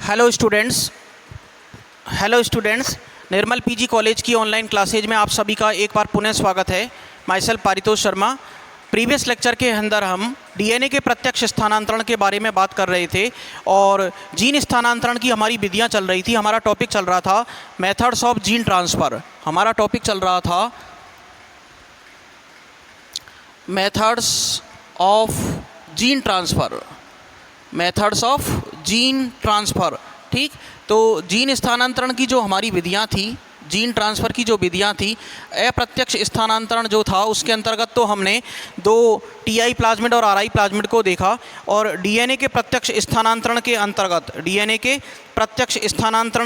Hello students, निर्मल PG college की online classes में आप सभी का एक बार पुनः स्वागत है। My self Paritosh Sharma. Previous lecture के अंदर हम डीएनए के प्रत्यक्ष स्थानांतरण के बारे में बात कर रहे थे और जीन स्थानांतरण की हमारी विधियां चल रही थी। हमारा टॉपिक चल रहा था methods of gene transfer. Methods of gene transfer. ठीक, तो जीन स्थानांतरण की जो हमारी विधियां थी, जीन ट्रांसफ़र की जो विधियां थी, अप्रत्यक्ष स्थानांतरण जो था उसके अंतर्गत तो हमने दो टीआई प्लाज्मिड और आरआई प्लाज्मिड को देखा। और डीएनए के प्रत्यक्ष स्थानांतरण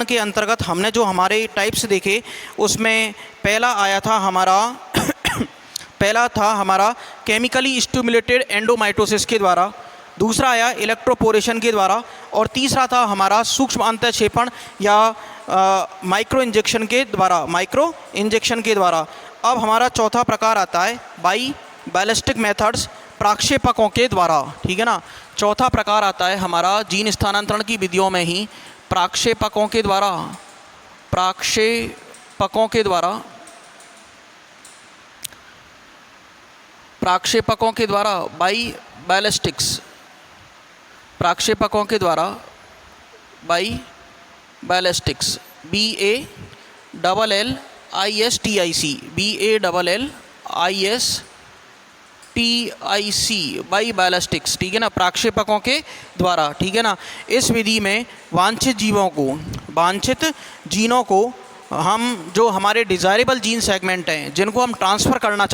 के अंतर्गत हमने जो हमारे टाइप्स देखे उसमें पहला था हमारा केमिकली स्टिमुलेटेड एंडोमाइटोसिस के द्वारा, दूसरा आया इलेक्ट्रोपोरेशन के द्वारा और तीसरा था हमारा सूक्ष्म अंतःक्षेपण या माइक्रो इंजेक्शन के द्वारा। अब हमारा चौथा प्रकार आता है बाई बैलिस्टिक मेथड्स, प्रक्षेपकों के द्वारा। ठीक है ना, चौथा प्रकार आता है हमारा जीन स्थानांतरण की विधियों में ही प्रक्षेपकों के द्वारा बाई बैलिस्टिक्स, प्रक्षेपकों के द्वारा by ballistics, BALLISTIC by ballistics. ठीक है ना, प्रक्षेपकों के द्वारा। ठीक है ना, इस विधि में वांछित जीनों को हम जो हमारे डिज़ायरेबल जीन सेगमेंट हैं जिनको हम ट्रांसफ़र करना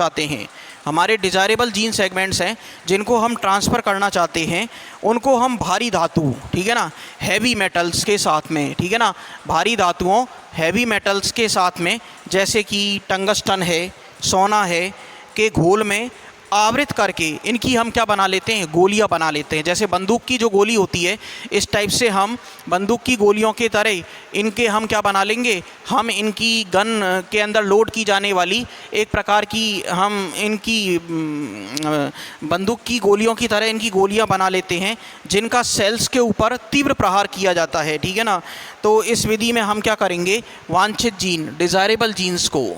चाहते हैं, उनको हम भारी धातु, ठीक है ना, हैवी मेटल्स के साथ में, ठीक है ना, भारी धातुओं हैवी मेटल्स के साथ में जैसे कि टंगस्टन है, सोना है, के घोल में आवृत करके इनकी हम क्या बना लेते हैं, गोलियां बना लेते हैं। जैसे बंदूक की जो गोली होती है, इस टाइप से हम बंदूक की गोलियों के तरह इनके हम क्या बना लेंगे, हम इनकी गन के अंदर लोड की जाने वाली एक प्रकार की हम इनकी बंदूक की गोलियों की तरह इनकी गोलियां बना लेते हैं जिनका सेल्स के ऊपर तीव्र प्रहार किया जाता है। ठीक है ना, तो इस विधि में हम क्या करेंगे, वांछित जीन डिज़ायरेबल जीन्स को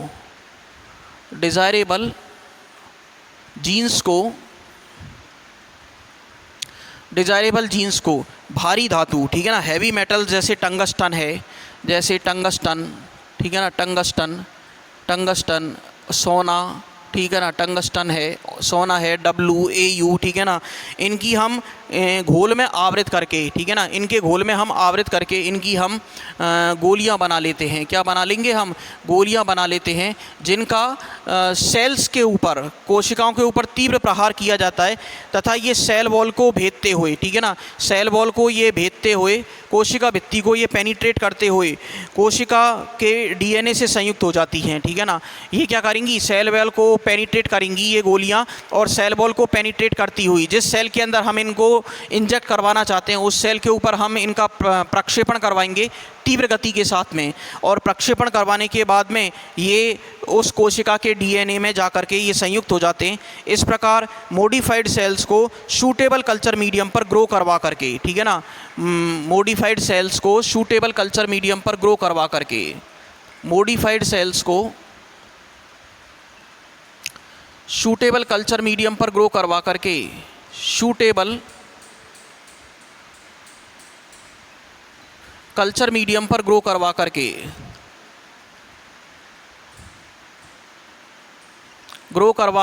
भारी धातु, ठीक है ना, हैवी मेटल जैसे टंगस्टन, ठीक है ना, टंगस्टन, सोना, ठीक है ना, टंगस्टन है, सोना है, WAU, ठीक है ना, इनकी हम घोल में आवृत करके, ठीक है ना, इनके घोल में हम आवृत करके इनकी हम गोलियां बना लेते हैं। क्या बना लेंगे, हम गोलियां बना लेते हैं जिनका सेल्स के ऊपर, कोशिकाओं के ऊपर तीव्र प्रहार किया जाता है तथा ये सेल वॉल को भेदते हुए, ठीक है ना, सेल वॉल को ये भेदते हुए, कोशिका भित्ति को ये पेनिट्रेट करते हुए कोशिका के DNA से संयुक्त हो जाती हैं। ठीक है ना, ये क्या करेंगी, सेल वॉल को पेनिट्रेट करेंगी ये गोलियां, और सेल वॉल को पेनिट्रेट करती हुई जिस सेल के अंदर हम इनको इंजेक्ट करवाना चाहते हैं उस सेल के ऊपर हम इनका प्रक्षेपण करवाएंगे तीव्र गति के साथ में, और प्रक्षेपण करवाने के बाद में ये उस कोशिका के DNA में जाकर के ये संयुक्त हो जाते हैं। इस प्रकार मॉडिफाइड सेल्स को सूटेबल कल्चर मीडियम पर ग्रो करवा करके, ठीक है ना, मॉडिफाइड सेल्स को सूटेबल कल्चर मीडियम पर ग्रो करवा करके, मॉडिफाइड सेल्स को सूटेबल कल्चर मीडियम पर ग्रो करवा करके, सूटेबल कल्चर मीडियम पर ग्रो करवा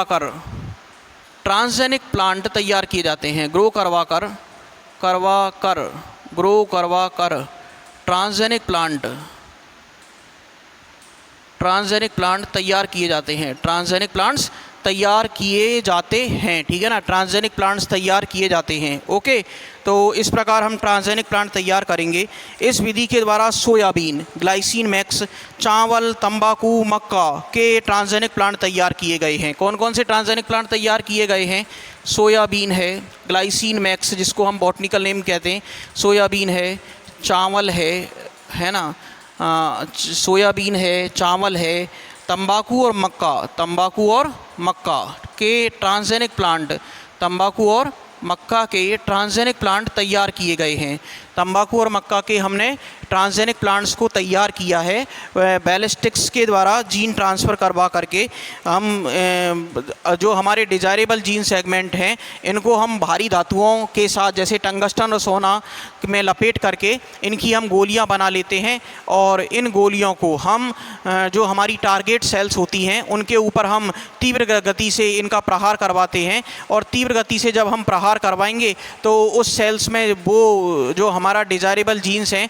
कर ट्रांसजेनिक प्लांट तैयार किए जाते हैं। ग्रो करवा कर ट्रांसजेनिक प्लांट तैयार किए जाते हैं, ट्रांसजेनिक प्लांट्स तैयार किए जाते हैं। ठीक है ना, ट्रांसजेनिक प्लांट्स तैयार किए जाते हैं। ओके, तो इस प्रकार हम ट्रांसजेनिक प्लांट तैयार करेंगे। इस विधि के द्वारा सोयाबीन, ग्लाइसिन मैक्स, चावल, तंबाकू, मक्का के ट्रांसजेनिक प्लांट तैयार किए गए हैं। कौन कौन से ट्रांसजेनिक प्लांट तैयार किए गए हैं, सोयाबीन है, ग्लाइसिन मैक्स जिसको हम बॉटनिकल नेम कहते हैं, सोयाबीन है, चावल है ना, सोयाबीन है, चावल है, तंबाकू और मक्का के ट्रांसजेनिक प्लांट, तंबाकू और मक्का के ट्रांसजेनिक प्लांट तैयार किए गए हैं। तंबाकू और मक्का के हमने ट्रांसजेनिक प्लांट्स को तैयार किया है बैलिस्टिक्स के द्वारा जीन ट्रांसफ़र करवा करके। हम जो हमारे डिज़ायरेबल जीन सेगमेंट हैं इनको हम भारी धातुओं के साथ जैसे टंगस्टन और सोना में लपेट करके इनकी हम गोलियां बना लेते हैं और इन गोलियों को हम जो हमारी टारगेट सेल्स होती हैं उनके ऊपर हम तीव्र गति से इनका प्रहार करवाते हैं और तीव्र गति से जब हम प्रहार करवाएंगे तो उस सेल्स में वो जो हमारा डिज़ायरेबल जीन्स हैं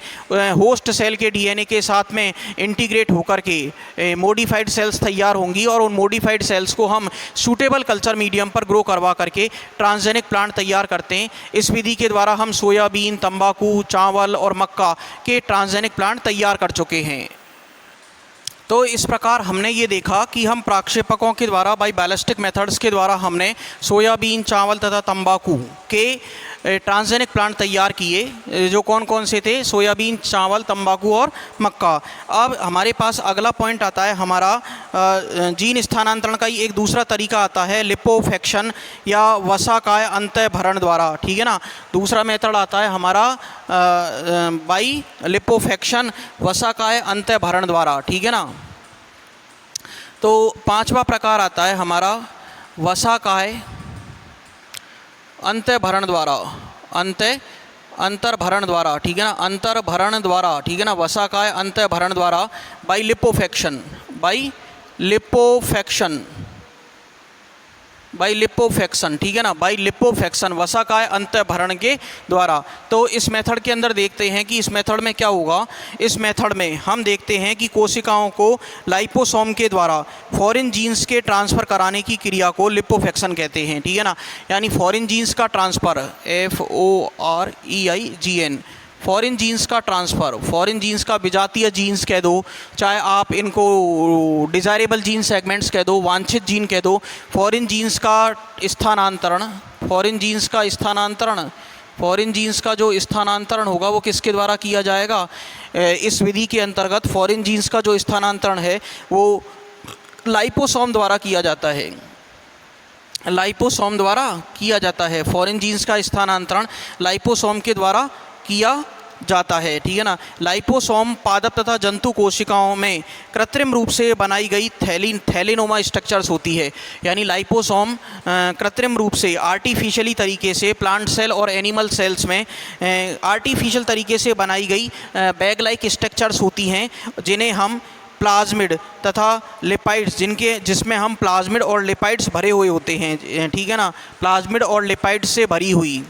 होस्ट सेल के डीएनए के साथ में इंटीग्रेट होकर के मॉडिफाइड सेल्स तैयार होंगी और उन मॉडिफाइड सेल्स को हम सूटेबल कल्चर मीडियम पर ग्रो करवा करके ट्रांसजेनिक प्लांट तैयार करते हैं। इस विधि के द्वारा हम सोयाबीन, तंबाकू, चावल और मक्का के ट्रांसजेनिक प्लांट तैयार कर चुके हैं। तो इस प्रकार हमने ये देखा कि हम प्रक्षेपकों के द्वारा बाई बैलिस्टिक मेथड्स के द्वारा हमने सोयाबीन, चावल तथा तंबाकू के ट्रांसजेनिक प्लांट तैयार किए, जो कौन कौन से थे, सोयाबीन, चावल, तंबाकू और मक्का। अब हमारे पास अगला पॉइंट आता है हमारा जीन स्थानांतरण का ही एक दूसरा तरीका आता है लिपोफेक्शन या वसाकाय अंतःभरण द्वारा, ठीक है ना। दूसरा मेथड आता है हमारा बाई लिपोफेक्शन वसाकाय अंतःभरण द्वारा, ठीक है ना। तो पांचवा प्रकार आता है हमारा वसाकाय अंतःभरण द्वारा, अंतर्भरण द्वारा, ठीक है ना, अंतर्भरण द्वारा, ठीक है ना, वसाकाय अंतःभरण द्वारा बाई लिपोफेक्शन, बाई लिपोफेक्शन, ठीक है ना, बाई लिपोफेक्शन वसाकाय अंतःभरण के द्वारा। तो इस मेथड के अंदर देखते हैं कि इस मेथड में क्या होगा। इस मेथड में हम देखते हैं कि कोशिकाओं को लाइपोसोम के द्वारा फॉरेन जीन्स के ट्रांसफ़र कराने की क्रिया को लिपोफेक्शन कहते हैं, ठीक है ना। यानी फॉरेन जीन्स का ट्रांसफ़र FOREIGN, फॉरेन जीन्स का ट्रांसफ़र, फॉरेन जीन्स का विजातीय जीन्स कह दो, चाहे आप इनको डिज़ायरेबल जीन सेगमेंट्स कह दो, वांछित जीन कह दो, फॉरेन जीन्स का स्थानांतरण, फॉरेन जीन्स का स्थानांतरण, फॉरेन जीन्स का जो स्थानांतरण होगा वो किसके द्वारा किया जाएगा। इस विधि के अंतर्गत फॉरेन जीन्स का जो स्थानांतरण है वो लाइपोसोम द्वारा किया जाता है, लाइपोसोम द्वारा किया जाता है। फॉरेन जीन्स का स्थानांतरण लाइपोसोम के द्वारा किया जाता है, ठीक है ना। लाइपोसोम पादप तथा जंतु कोशिकाओं में कृत्रिम रूप से बनाई गई थैलिनोमा स्ट्रक्चर्स होती है। यानी लाइपोसोम कृत्रिम रूप से आर्टिफिशियली तरीके से प्लांट सेल और एनिमल सेल्स में आर्टिफिशियल तरीके से बनाई गई बैग लाइक स्ट्रक्चर्स होती हैं, जिन्हें हम प्लाज्मिड तथा लिपाइड्स, जिसमें हम प्लाज्मिड और लिपाइड्स भरे हुए होते हैं, ठीक है ना। प्लाज्मिड और लिपाइड्स से भरी हुई,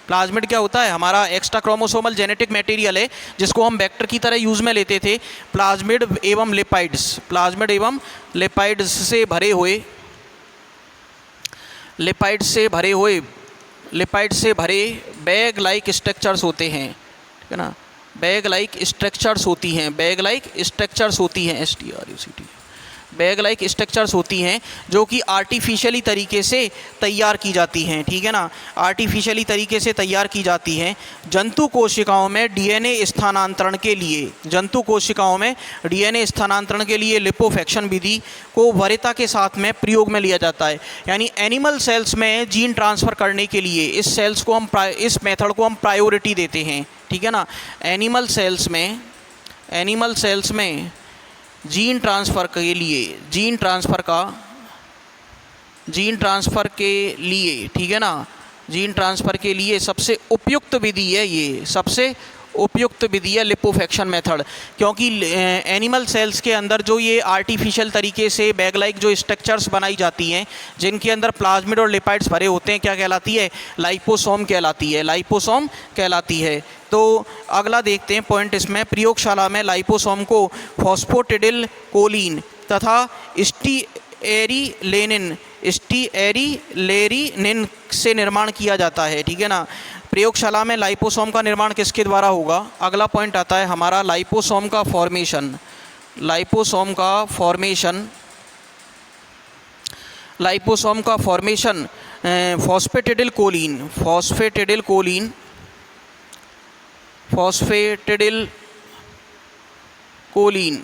प्लाज्मिड क्या होता है, हमारा एक्स्ट्रा क्रोमोसोमल जेनेटिक मटेरियल है जिसको हम वेक्टर की तरह यूज़ में लेते थे। प्लाज्मिड एवं लिपाइड्स, प्लाज्मिड एवं लिपाइड्स से भरे हुए, लिपाइड्स से भरे बैग लाइक स्ट्रक्चर्स होते हैं, ठीक है ना। बैग लाइक स्ट्रक्चर्स होती हैं, बैग लाइक स्ट्रक्चर्स होती हैं, STRUCT, बैग लाइक स्ट्रक्चर्स होती हैं जो कि आर्टिफिशियली तरीके से तैयार की जाती हैं, ठीक है ना, आर्टिफिशियली तरीके से तैयार की जाती हैं। जंतु कोशिकाओं में डीएनए स्थानांतरण के लिए लिपोफेक्शन विधि को वरीयता के साथ में प्रयोग में लिया जाता है। यानी एनिमल सेल्स में जीन ट्रांसफ़र करने के लिए इस मेथड को हम प्रायोरिटी देते हैं, ठीक है ना। एनिमल सेल्स में जीन ट्रांसफ़र के लिए, ठीक है ना, जीन ट्रांसफ़र के लिए सबसे उपयुक्त विधि है, ये सबसे उपयुक्त विधि है लिपोफेक्शन मेथड। क्योंकि एनिमल सेल्स के अंदर जो ये आर्टिफिशियल तरीके से बैग लाइक जो स्ट्रक्चर्स बनाई जाती हैं, जिनके अंदर प्लाज्मिड और लिपाइड्स भरे होते हैं, क्या कहलाती है, लाइपोसोम कहलाती है। तो अगला देखते हैं पॉइंट इसमें, प्रयोगशाला में लाइपोसोम को फॉस्फेटिडिल कोलिन तथा स्टीएरिलेनिन से निर्माण किया जाता है, ठीक है ना। प्रयोगशाला में लाइपोसोम का निर्माण किसके द्वारा होगा। अगला पॉइंट आता है हमारा लाइपोसोम का फॉर्मेशन, फॉस्फेटिडिल कोलिन,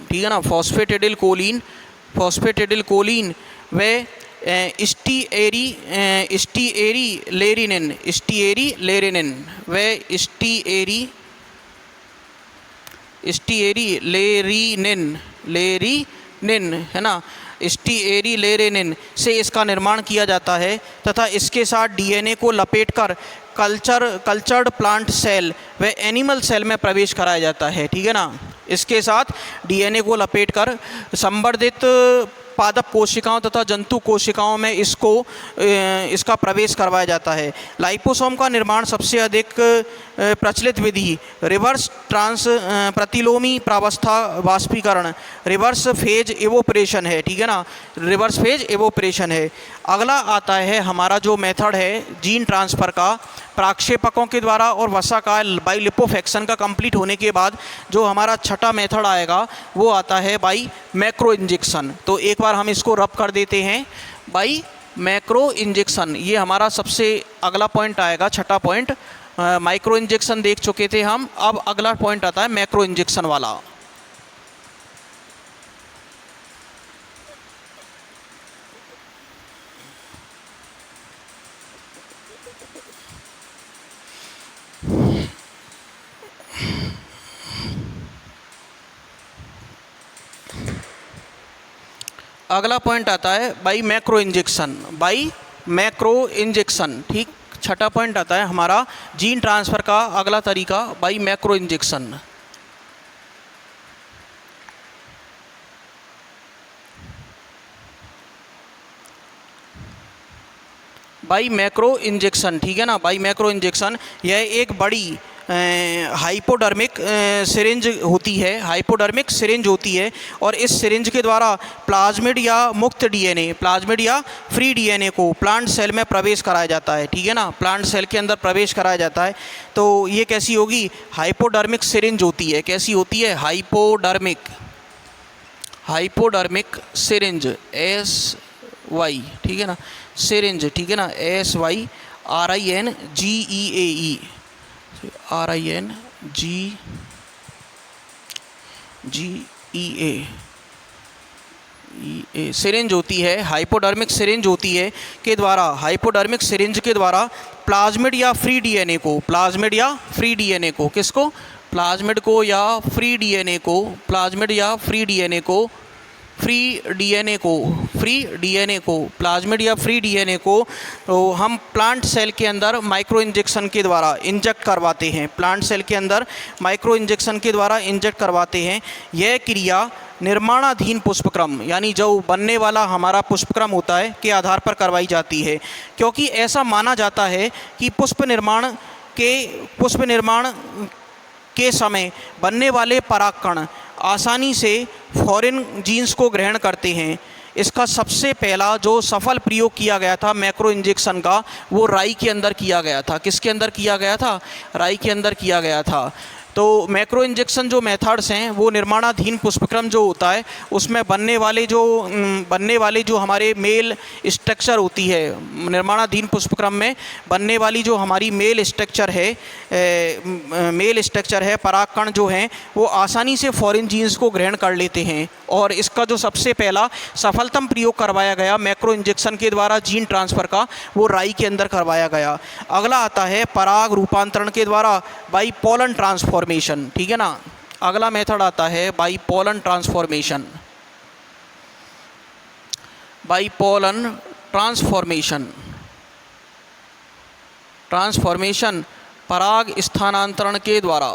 ठीक है ना, फॉस्फेटिडिल कोलिन व स्टीएरी लेरिनिन व लेरिनिन है ना, स्टीएरीलेरिनिन से इसका निर्माण किया जाता है तथा इसके साथ डीएनए को लपेटकर कल्चर्ड प्लांट सेल व एनिमल सेल में प्रवेश कराया जाता है। ठीक है ना, इसके साथ डीएनए को लपेटकर संवर्धित पादप कोशिकाओं तथा जंतु कोशिकाओं में इसका प्रवेश करवाया जाता है। लाइपोसोम का निर्माण सबसे अधिक प्रचलित विधि रिवर्स प्रतिलोमी प्रावस्था वाष्पीकरण, रिवर्स फेज एवोपरेशन है। ठीक है ना, रिवर्स फेज एवोपरेशन है। अगला आता है हमारा जो मेथड है जीन ट्रांसफ़र का, प्राक्षेपकों के द्वारा और वसा का बाई लिपोफेक्शन का कंप्लीट होने के बाद जो हमारा छठा मेथड आएगा वो आता है बाई मैक्रो इंजेक्शन। तो एक बार हम इसको रब कर देते हैं, बाई मैक्रो इंजेक्शन। ये हमारा सबसे अगला पॉइंट आएगा, छठा पॉइंट। माइक्रो इंजेक्शन देख चुके थे हम, अब अगला पॉइंट आता है मैक्रो इंजेक्शन वाला। अगला पॉइंट आता है by macro injection, by macro injection. ठीक, छठा पॉइंट आता है हमारा जीन ट्रांसफ़र का अगला तरीका by macro injection. By macro injection, ठीक है ना, बाई मैक्रो इंजेक्शन यह एक बड़ी हाइपोडर्मिक सिरिंज होती है, हाइपोडर्मिक सिरिंज होती है और इस सिरिंज के द्वारा प्लाज्मिड या मुक्त डीएनए, प्लाज्मिड या फ्री डीएनए को प्लांट सेल में प्रवेश कराया जाता है। ठीक है ना, प्लांट सेल के अंदर प्रवेश कराया जाता है। तो ये कैसी होगी, हाइपोडर्मिक सिरिंज होती है। कैसी होती है, हाइपोडर्मिक सिरिंज, SY, ठीक है ना, सिरिंज, ठीक है ना, SY RINGEA सिरिंज होती है, हाइपोडर्मिक सिरिंज होती है के द्वारा, हाइपोडर्मिक सिरिंज के द्वारा प्लाज्मिड या फ्री डीएनए को, प्लाज्मिड या फ्री डीएनए को, किसको, प्लाज्मिड को या फ्री डीएनए को, प्लाज्मिड या फ्री डीएनए को, प्लाज्मिड या फ्री डीएनए को तो हम प्लांट सेल के अंदर माइक्रो इंजेक्शन के द्वारा इंजेक्ट करवाते हैं, प्लांट सेल के अंदर माइक्रो इंजेक्शन के द्वारा इंजेक्ट करवाते हैं। यह क्रिया निर्माणाधीन पुष्पक्रम, यानी जो बनने वाला हमारा पुष्पक्रम होता है के आधार पर करवाई जाती है, क्योंकि ऐसा माना जाता है कि पुष्प निर्माण के समय बनने वाले परागकण आसानी से फॉरेन जीन्स को ग्रहण करते हैं। इसका सबसे पहला जो सफल प्रयोग किया गया था मैक्रो इंजेक्शन का, वो राई के अंदर किया गया था। किसके अंदर किया गया था, राई के अंदर किया गया था। तो मैक्रो इंजेक्शन जो मेथड्स हैं वो निर्माणाधीन पुष्पक्रम जो होता है उसमें बनने वाले जो हमारे मेल स्ट्रक्चर होती है, निर्माणाधीन पुष्पक्रम में बनने वाली जो हमारी मेल स्ट्रक्चर है परागकण जो हैं वो आसानी से फॉरेन जीन्स को ग्रहण कर लेते हैं। और इसका जो सबसे पहला सफलतम प्रयोग करवाया गया मैक्रो इंजेक्शन के द्वारा जीन ट्रांसफ़र का, वो राई के अंदर करवाया गया। अगला आता है पराग रूपांतरण के द्वारा बाई पोलन ट्रांसफॉर्मेशन, ठीक है ना। अगला मेथड आता है by pollen transformation, by pollen transformation पराग स्थानांतरण के द्वारा,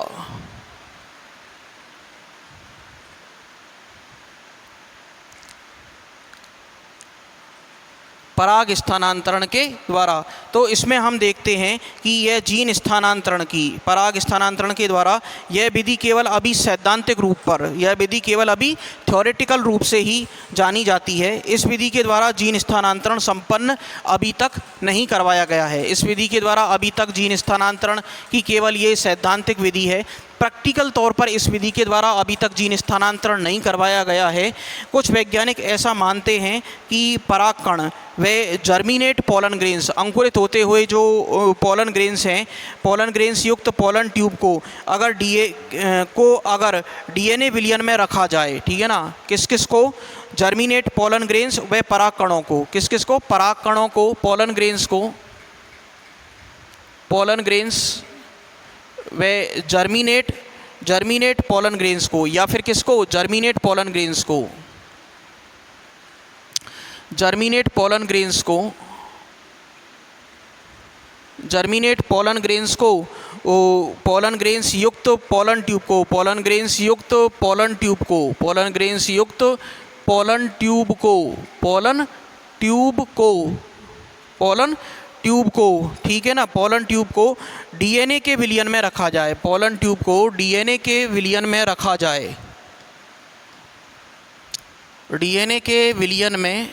पराग स्थानांतरण के द्वारा। तो इसमें हम देखते हैं कि यह जीन स्थानांतरण की पराग स्थानांतरण के द्वारा यह विधि केवल अभी सैद्धांतिक रूप पर, यह विधि केवल अभी थ्योरेटिकल रूप से ही जानी जाती है। इस विधि के द्वारा जीन स्थानांतरण संपन्न अभी तक नहीं करवाया गया है। इस विधि के द्वारा अभी तक जीन स्थानांतरण की केवल ये सैद्धांतिक विधि है, प्रैक्टिकल तौर पर इस विधि के द्वारा अभी तक जीन स्थानांतरण नहीं करवाया गया है। कुछ वैज्ञानिक ऐसा मानते हैं कि परागकण वे जर्मिनेट पोलन ग्रेन्स, अंकुरित होते हुए जो पोलन ग्रेन्स हैं, पोलन ग्रेन्स युक्त पोलन ट्यूब को अगर डीएनए विलयन में रखा जाए, ठीक है ना, किस किस को, जर्मिनेट पोलन ग्रेन्स व परागकणों को, किस किस को, परागकणों को, पोलन ग्रेन्स को, पोलन ग्रेन्स व जर्मिनेट पोलन ग्रेन्स को, या फिर किसको, जर्मिनेट पोलन ग्रेन्स को, जर्मिनेट पोलन ग्रेन्स को, जर्मिनेट पोलन ग्रेन्स को, पोलन ग्रेन्स युक्त पोलन ट्यूब को, पोलन ग्रेन्स युक्त पोलन ट्यूब को, पोलन ग्रेन्स युक्त पोलन ट्यूब को, पोलन ट्यूब को, पोलन ट्यूब को, ठीक है ना, पोलन ट्यूब को डीएनए के विलयन में रखा जाए, पोलन ट्यूब को डीएनए के विलयन में रखा जाए, डीएनए के विलयन में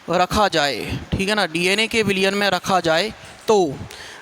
रखा जाए, ठीक है ना, डीएनए के विलयन में रखा जाए तो,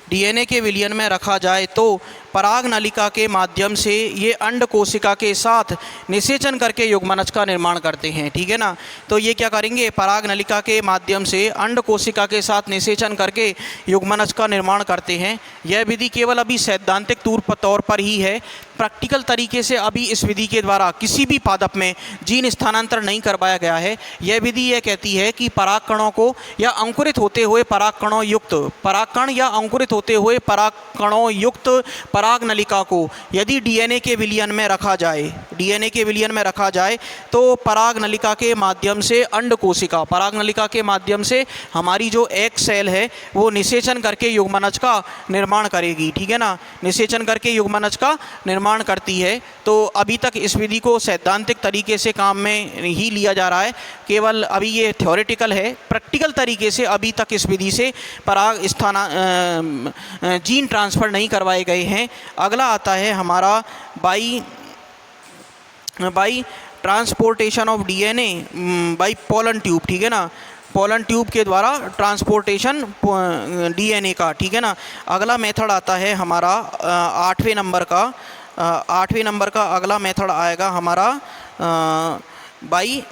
डीएनए के विलयन में रखा जाए तो पराग नलिका के माध्यम से ये अंड कोशिका के साथ निषेचन करके युग्मनज का निर्माण करते हैं, ठीक है ना। तो ये क्या करेंगे, पराग नलिका के माध्यम से अंड कोशिका के साथ निषेचन करके युग्मनज का निर्माण करते हैं। यह विधि केवल अभी सैद्धांतिक तौर पर ही है, प्रैक्टिकल तरीके से अभी इस विधि के द्वारा किसी भी पादप में जीन स्थानांतरण नहीं करवाया गया है। यह विधि यह कहती है कि परागकणों को या अंकुरित होते हुए परागकणों युक्त, परागकण या अंकुरित होते हुए परागकणों युक्त पराग नलिका को यदि डीएनए के विलयन में रखा जाए, डीएनए के विलयन में रखा जाए तो पराग नलिका के माध्यम से अंड कोशिका, पराग नलिका के माध्यम से हमारी जो एग सेल है वो निषेचन करके युग्मनज का निर्माण करेगी, ठीक है ना, निषेचन करके युग्मनज का निर्माण करती है। तो अभी तक इस विधि को सैद्धांतिक तरीके से काम में ही लिया जा रहा है, केवल अभी ये थ्योरेटिकल है, प्रैक्टिकल तरीके से अभी तक इस विधि से पराग जीन ट्रांसफ़र नहीं करवाए गए हैं। अगला आता है हमारा by transportation of DNA by pollen tube, ठीक है ना, पोलन ट्यूब के द्वारा ट्रांसपोर्टेशन डीएनए का, ठीक है ना। अगला मेथड आता है हमारा 8वें नंबर का अगला मेथड आएगा हमारा बाई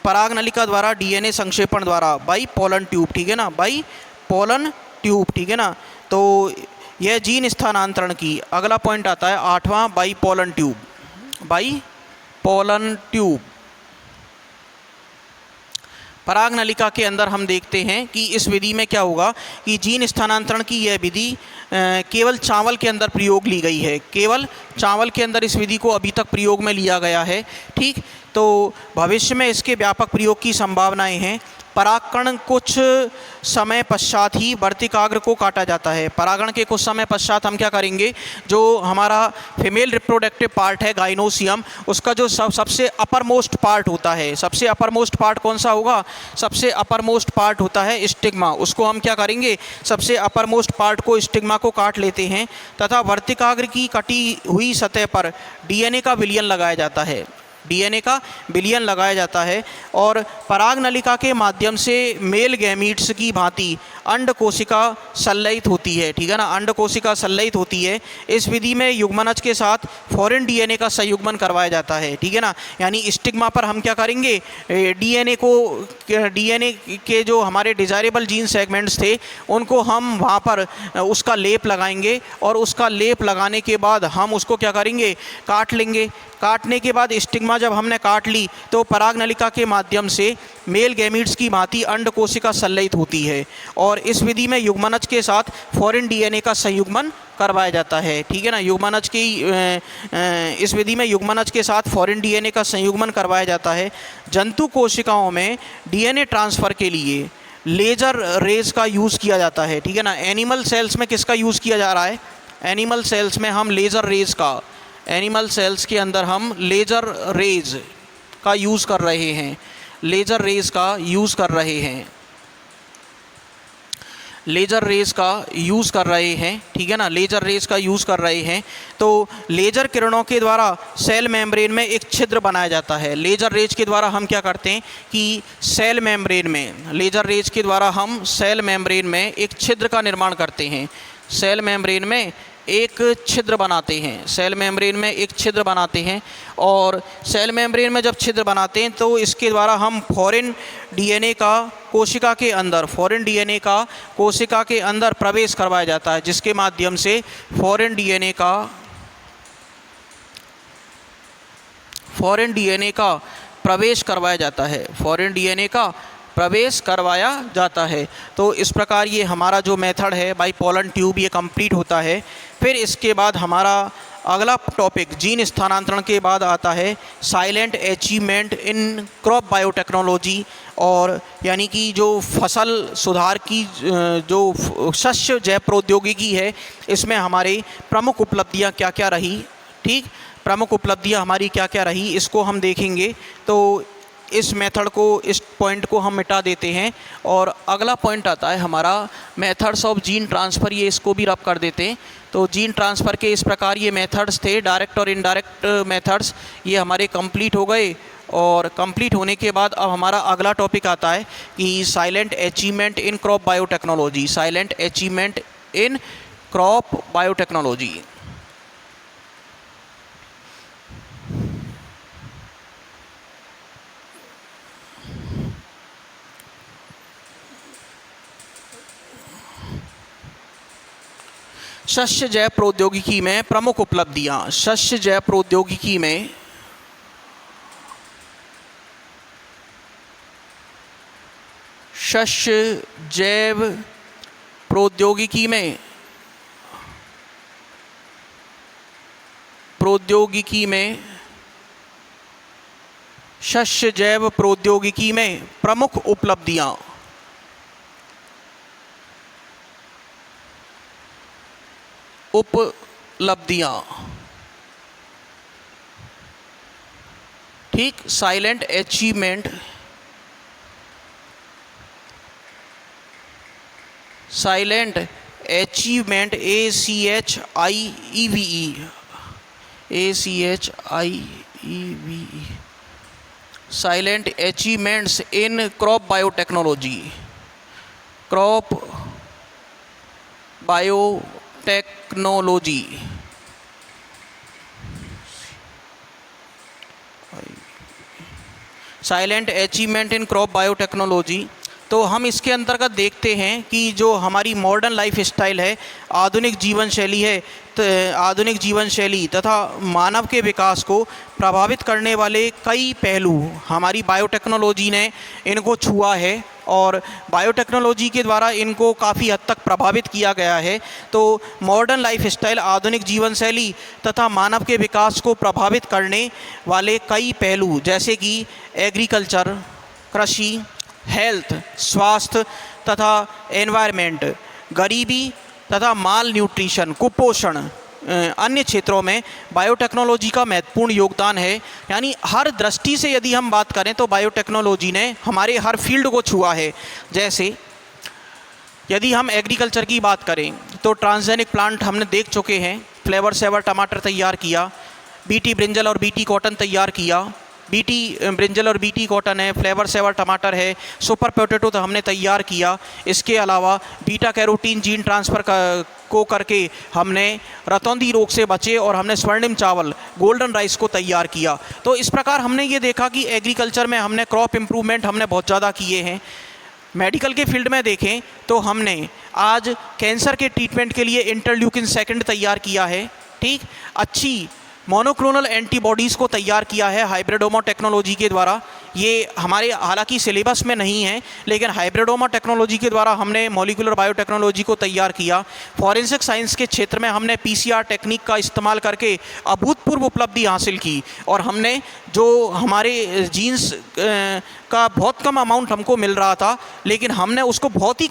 पराग नलिका द्वारा डीएनए संक्षेपण द्वारा बाई पोलन ट्यूब, ठीक है ना, बाई पोलन ट्यूब, ठीक है ना। तो यह जीन स्थानांतरण की अगला पॉइंट आता है 8वां, by pollen tube, by pollen tube. पराग नलिका के अंदर हम देखते हैं कि इस विधि में क्या होगा कि जीन स्थानांतरण की यह विधि केवल चावल के अंदर प्रयोग ली गई है, केवल चावल के अंदर इस विधि को अभी तक प्रयोग में लिया गया है, ठीक। तो भविष्य में इसके व्यापक प्रयोग की संभावनाएं हैं। परागकण कुछ समय पश्चात ही वर्तिकाग्र को काटा जाता है। परागण के कुछ समय पश्चात हम क्या करेंगे, जो हमारा फीमेल रिप्रोडक्टिव पार्ट है गाइनोसियम, उसका जो सबसे अपर मोस्ट पार्ट होता है, सबसे अपर मोस्ट पार्ट कौन सा होगा, सबसे अपर मोस्ट पार्ट होता है स्टिग्मा, उसको हम क्या करेंगे, सबसे अपर मोस्ट पार्ट को, स्टिग्मा को काट लेते हैं तथा वर्तिकाग्र की कटी हुई सतह पर डीएनए का विलयन लगाया जाता है, डीएनए का विलयन लगाया जाता है और पराग नलिका के माध्यम से मेल गैमीट्स की भांति अंड कोशिका संलयित होती है, ठीक है ना, अंड कोशिका संलयित होती है। इस विधि में युग्मनज के साथ फॉरेन डीएनए का संयुग्मन करवाया जाता है, ठीक है ना, यानी स्टिग्मा पर हम क्या करेंगे, डीएनए के जो हमारे डिजायरेबल जीन सेगमेंट्स थे उनको हम वहाँ पर उसका लेप लगाएंगे और उसका लेप लगाने के बाद हम उसको क्या करेंगे, काट लेंगे। काटने के बाद स्टिग्मा जब हमने काट ली तो पराग नलिका के माध्यम से मेल गैमीट्स की भांति अंड कोशिका संलयित होती है और इस विधि में युग्मनज के साथ फॉरेन डीएनए का संयुग्मन करवाया जाता है, ठीक है ना। युग्मनज की इस विधि में युग्मनज के साथ फॉरेन डीएनए का संयुग्मन करवाया जाता है। जंतु कोशिकाओं में डीएनए ट्रांसफ़र के लिए लेज़र रेज का यूज़ किया जाता है, ठीक है ना। एनिमल सेल्स में किसका यूज़ किया जा रहा है, एनिमल सेल्स में हम लेज़र रेज का, एनिमल सेल्स के अंदर हम लेज़र रेज का यूज़ कर रहे हैं, लेज़र रेज का यूज़ कर रहे हैं, लेज़र रेज का यूज़ कर रहे हैं, ठीक है ना, लेज़र रेज का यूज़ कर रहे हैं। तो लेज़र किरणों के द्वारा सेल मेम्ब्रेन में एक छिद्र बनाया जाता है। लेज़र रेज के द्वारा हम क्या करते हैं कि सेल मेम्ब्रेन में, लेज़र रेज के द्वारा हम सेल मेम्ब्रेन में एक छिद्र का निर्माण करते हैं, सेल मेम्ब्रेन में एक छिद्र बनाते हैं, सेल मेम्ब्रेन में एक छिद्र बनाते हैं, और सेल मेम्ब्रेन में जब छिद्र बनाते हैं तो इसके द्वारा हम फॉरेन डीएनए का कोशिका के अंदर, फॉरेन डीएनए का कोशिका के अंदर प्रवेश करवाया जाता है, जिसके माध्यम से फॉरेन डीएनए का प्रवेश करवाया जाता है, फॉरेन डीएनए का प्रवेश करवाया जाता है। तो इस प्रकार ये हमारा जो मेथड है बाइपोलन ट्यूब ये कंप्लीट होता है। फिर इसके बाद हमारा अगला टॉपिक जीन स्थानांतरण के बाद आता है silent achievement in crop biotechnology, और यानी कि जो फसल सुधार की जो शस्य जैव प्रौद्योगिकी है, इसमें हमारे प्रमुख उपलब्धियां क्या क्या रही, ठीक, प्रमुख उपलब्धियां हमारी क्या क्या रही, इसको हम देखेंगे। तो इस मेथड को, इस पॉइंट को हम मिटा देते हैं, और अगला पॉइंट आता है हमारा मेथड्स ऑफ जीन ट्रांसफ़र, ये इसको भी रब कर देते हैं। तो जीन ट्रांसफ़र के इस प्रकार ये मेथड्स थे, डायरेक्ट और इनडायरेक्ट मेथड्स, ये हमारे कंप्लीट हो गए। और कंप्लीट होने के बाद अब हमारा अगला टॉपिक आता है कि silent achievement in crop biotechnology, silent achievement in crop biotechnology. शस्य जैव प्रौद्योगिकी में प्रमुख उपलब्धियां, शस्य जैव प्रौद्योगिकी में शस्य जैव प्रौद्योगिकी में शस्य जैव प्रौद्योगिकी में प्रमुख उपलब्धियां, ठीक, silent achievement, silent achievement, ACHIEVE, silent achievements in crop biotechnology, crop biotechnology, silent achievement in crop biotechnology. तो हम इसके अंतर्गत देखते हैं कि जो हमारी मॉडर्न लाइफ स्टाइल है, आधुनिक जीवन शैली है, आधुनिक जीवन शैली तथा मानव के विकास को प्रभावित करने वाले कई पहलू हमारी बायोटेक्नोलॉजी ने इनको छुआ है, और बायोटेक्नोलॉजी के द्वारा इनको काफ़ी हद तक प्रभावित किया गया है। तो मॉडर्न लाइफ स्टाइल, आधुनिक जीवन शैली तथा मानव के विकास को प्रभावित करने वाले कई पहलू, जैसे कि एग्रीकल्चर, कृषि, हेल्थ, स्वास्थ्य तथा एनवायरनमेंट, गरीबी तथा माल न्यूट्रिशन, कुपोषण, अन्य क्षेत्रों में बायोटेक्नोलॉजी का महत्वपूर्ण योगदान है। यानी हर दृष्टि से यदि हम बात करें तो बायोटेक्नोलॉजी ने हमारे हर फील्ड को छुआ है। जैसे यदि हम एग्रीकल्चर की बात करें तो ट्रांसजेनिक प्लांट हमने देख चुके हैं, फ्लेवर सेवर टमाटर तैयार किया, बीटी ब्रिंजल और बीटी कॉटन तैयार किया, बीटी ब्रिंजल और बीटी कॉटन है, फ्लेवर सेवर टमाटर है, सुपर पोटैटो तो हमने तैयार किया। इसके अलावा बीटा कैरोटीन जीन ट्रांसफ़र को करके हमने रतौंधी रोग से बचे, और हमने स्वर्णिम चावल, गोल्डन राइस को तैयार किया। तो इस प्रकार हमने ये देखा कि एग्रीकल्चर में हमने क्रॉप इम्प्रूवमेंट हमने बहुत ज़्यादा किए हैं। मेडिकल के फील्ड में देखें तो हमने आज कैंसर के ट्रीटमेंट के लिए इंटरल्यूकिन 2 तैयार किया है, ठीक, अच्छी मोनोक्लोनल एंटीबॉडीज़ को तैयार किया है हाइब्रिडोमा टेक्नोलॉजी के द्वारा। ये हमारे हालांकि सिलेबस में नहीं है, लेकिन हाइब्रिडोमा टेक्नोलॉजी के द्वारा हमने मॉलिक्यूलर बायोटेक्नोलॉजी को तैयार किया। फॉरेंसिक साइंस के क्षेत्र में हमने PCR टेक्निक का इस्तेमाल करके अभूतपूर्व उपलब्धि हासिल की, और हमने जो हमारे जीन्स का बहुत कम अमाउंट हमको मिल रहा था, लेकिन हमने उसको बहुत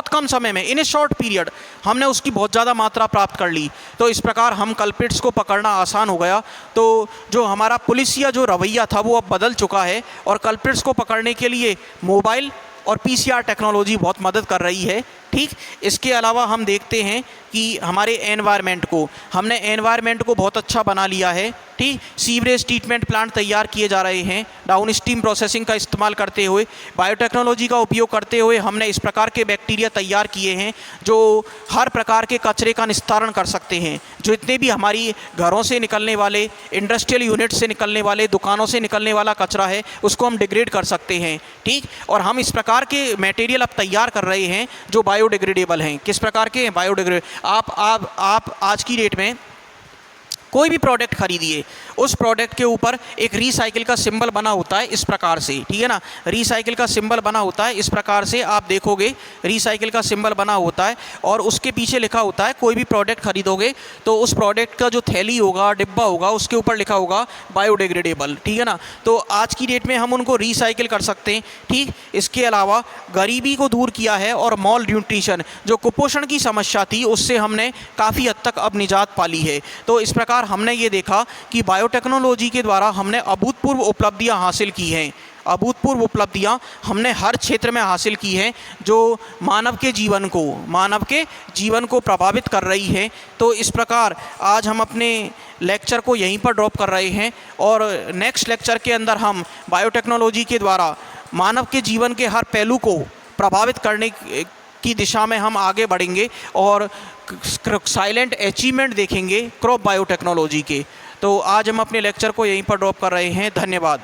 कम समय में इन ए शॉर्ट पीरियड हमने उसकी बहुत ज़्यादा मात्रा प्राप्त कर ली। तो इस प्रकार हम कल्प्रिट्स को पकड़ना आसान हो गया। तो जो हमारा पुलिसिया जो रवैया था वो अब बदल चुका है, और कल्प्रिट्स को पकड़ने के लिए मोबाइल और PCR टेक्नोलॉजी बहुत मदद कर रही है, ठीक। इसके अलावा हम देखते हैं कि हमारे एनवायरनमेंट को, हमने एनवायरनमेंट को बहुत अच्छा बना लिया है। ठीक, सीवरेज ट्रीटमेंट प्लांट तैयार किए जा रहे हैं डाउन स्ट्रीम प्रोसेसिंग का इस्तेमाल करते हुए, बायोटेक्नोलॉजी का उपयोग करते हुए हमने इस प्रकार के बैक्टीरिया तैयार किए हैं जो हर प्रकार के कचरे का निस्तारण कर सकते हैं। जो जितने भी हमारी घरों से निकलने वाले, इंडस्ट्रियल यूनिट से निकलने वाले, दुकानों से निकलने वाला कचरा है, उसको हम डिग्रेड कर सकते हैं। ठीक, और हम इस प्रकार के मटेरियल अब तैयार कर रहे हैं जो बायोडिग्रेडेबल हैं। किस प्रकार के? बायोडिग्रेडेबल। आप आज की डेट में कोई भी प्रोडक्ट खरीदिए, उस प्रोडक्ट के ऊपर एक रीसाइकिल का सिंबल बना होता है इस प्रकार से, ठीक है ना, रीसाइकिल का सिंबल बना होता है इस प्रकार से। आप देखोगे रीसाइकिल का सिंबल बना होता है और उसके पीछे लिखा होता है, कोई भी प्रोडक्ट खरीदोगे तो उस प्रोडक्ट का जो थैली होगा, डिब्बा होगा, उसके ऊपर लिखा होगा बायोडिग्रेडेबल, ठीक है ना। तो आज की डेट में हम उनको रीसाइकिल कर सकते हैं। ठीक, इसके अलावा गरीबी को दूर किया है और मॉल न्यूट्रिशन, जो कुपोषण की समस्या थी, उससे हमने काफ़ी हद तक अब निजात पाली है। तो इस प्रकार हमने ये देखा कि बायोटेक्नोलॉजी के द्वारा हमने अभूतपूर्व उपलब्धियां हासिल की हैं। अभूतपूर्व उपलब्धियां हमने हर क्षेत्र में हासिल की हैं जो मानव के जीवन को प्रभावित कर रही है। तो इस प्रकार आज हम अपने लेक्चर को यहीं पर ड्रॉप कर रहे हैं और नेक्स्ट लेक्चर के अंदर हम बायोटेक्नोलॉजी के द्वारा मानव के जीवन के हर पहलू को प्रभावित करने की दिशा में हम आगे बढ़ेंगे और साइलेंट अचीवमेंट देखेंगे क्रॉप बायोटेक्नोलॉजी के। तो आज हम अपने लेक्चर को यहीं पर ड्रॉप कर रहे हैं। धन्यवाद।